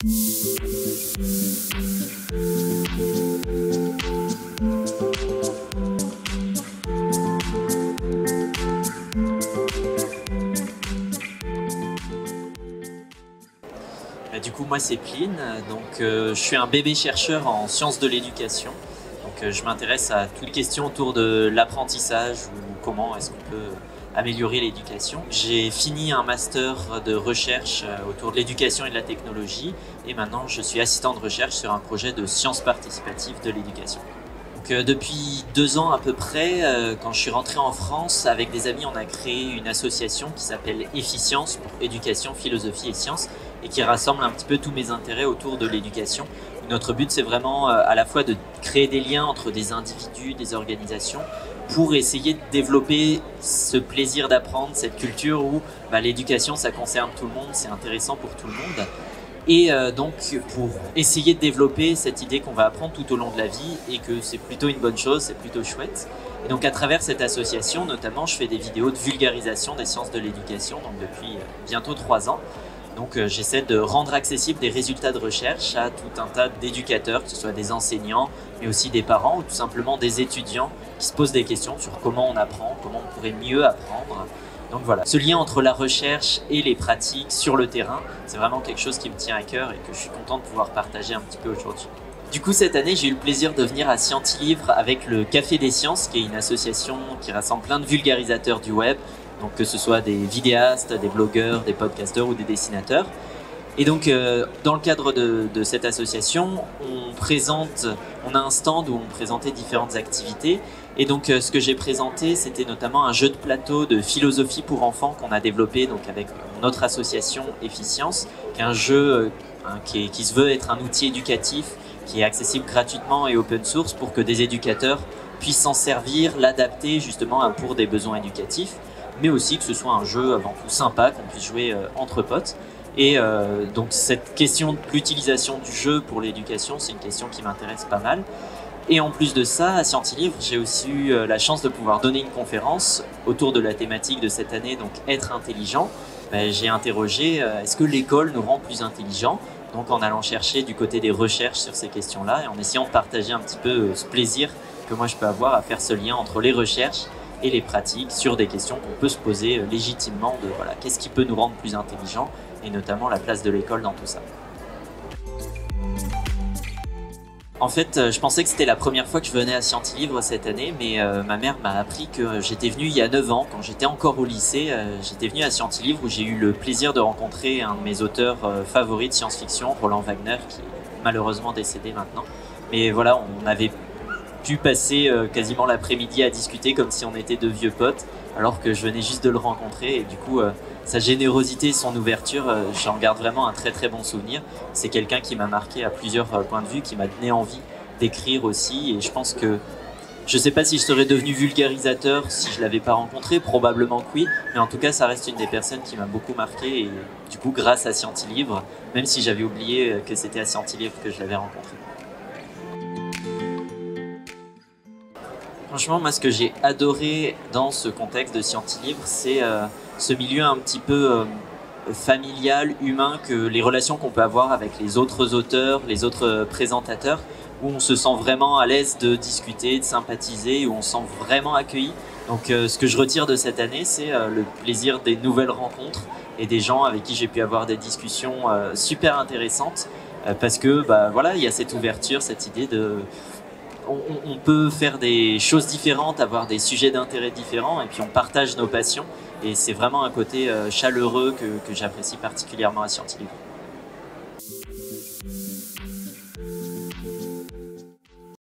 Du coup, moi, c'est Pline. Donc, je suis un bébé chercheur en sciences de l'éducation. Donc, je m'intéresse à toutes les questions autour de l'apprentissage ou comment est-ce qu'on peut améliorer l'éducation. J'ai fini un master de recherche autour de l'éducation et de la technologie. Et maintenant, je suis assistant de recherche sur un projet de sciences participatives de l'éducation. Depuis 2 ans à peu près, quand je suis rentré en France, avec des amis, on a créé une association qui s'appelle Efficience pour éducation, philosophie et sciences et qui rassemble un petit peu tous mes intérêts autour de l'éducation. Notre but, c'est vraiment à la fois de créer des liens entre des individus, des organisations, pour essayer de développer ce plaisir d'apprendre, cette culture où l'éducation, ça concerne tout le monde, c'est intéressant pour tout le monde. Et donc pour essayer de développer cette idée qu'on va apprendre tout au long de la vie et que c'est plutôt une bonne chose, c'est plutôt chouette. Et donc à travers cette association, notamment, je fais des vidéos de vulgarisation des sciences de l'éducation, donc depuis bientôt 3 ans. Donc j'essaie de rendre accessibles des résultats de recherche à tout un tas d'éducateurs, que ce soit des enseignants, mais aussi des parents ou tout simplement des étudiants qui se posent des questions sur comment on apprend, comment on pourrait mieux apprendre. Donc voilà, ce lien entre la recherche et les pratiques sur le terrain, c'est vraiment quelque chose qui me tient à cœur et que je suis content de pouvoir partager un petit peu aujourd'hui. Du coup, cette année, j'ai eu le plaisir de venir à Scientilivre avec le Café des Sciences, qui est une association qui rassemble plein de vulgarisateurs du web, donc que ce soit des vidéastes, des blogueurs, des podcasteurs ou des dessinateurs. Et donc, dans le cadre de cette association, on a un stand où on présentait différentes activités. Et donc, ce que j'ai présenté, c'était notamment un jeu de plateau de philosophie pour enfants qu'on a développé donc avec notre association Efficience, qui est un jeu qui se veut être un outil éducatif, qui est accessible gratuitement et open source pour que des éducateurs puissent s'en servir, l'adapter justement pour des besoins éducatifs, mais aussi que ce soit un jeu avant tout sympa, qu'on puisse jouer entre potes. Et donc cette question de l'utilisation du jeu pour l'éducation, c'est une question qui m'intéresse pas mal. Et en plus de ça, à Scientilivre, j'ai aussi eu la chance de pouvoir donner une conférence autour de la thématique de cette année, donc être intelligent. J'ai interrogé, est-ce que l'école nous rend plus intelligents? Donc en allant chercher du côté des recherches sur ces questions-là et en essayant de partager un petit peu ce plaisir que moi je peux avoir à faire ce lien entre les recherches et les pratiques sur des questions qu'on peut se poser légitimement de voilà, qu'est-ce qui peut nous rendre plus intelligents et notamment la place de l'école dans tout ça. En fait, je pensais que c'était la première fois que je venais à Scientilivre cette année, mais ma mère m'a appris que j'étais venu il y a 9 ans, quand j'étais encore au lycée. J'étais venu à Scientilivre où j'ai eu le plaisir de rencontrer un de mes auteurs favoris de science-fiction, Roland Wagner, qui est malheureusement décédé maintenant. Mais voilà, on avait pu passer quasiment l'après-midi à discuter comme si on était de vieux potes, alors que je venais juste de le rencontrer et du coup sa générosité, son ouverture, j'en garde vraiment un très très bon souvenir. C'est quelqu'un qui m'a marqué à plusieurs points de vue, qui m'a donné envie d'écrire aussi et je pense que je sais pas si je serais devenu vulgarisateur si je l'avais pas rencontré, probablement que oui, mais en tout cas ça reste une des personnes qui m'a beaucoup marqué et du coup grâce à Scientilivre, même si j'avais oublié que c'était à Scientilivre que je l'avais rencontré. Franchement, moi, ce que j'ai adoré dans ce contexte de Scientilivre, c'est ce milieu un petit peu familial, humain, que les relations qu'on peut avoir avec les autres auteurs, les autres présentateurs, où on se sent vraiment à l'aise de discuter, de sympathiser, où on se sent vraiment accueilli. Donc, ce que je retire de cette année, c'est le plaisir des nouvelles rencontres et des gens avec qui j'ai pu avoir des discussions super intéressantes, parce que voilà, il y a cette ouverture, cette idée de on peut faire des choses différentes, avoir des sujets d'intérêt différents et puis on partage nos passions et c'est vraiment un côté chaleureux que j'apprécie particulièrement à Scientilivre.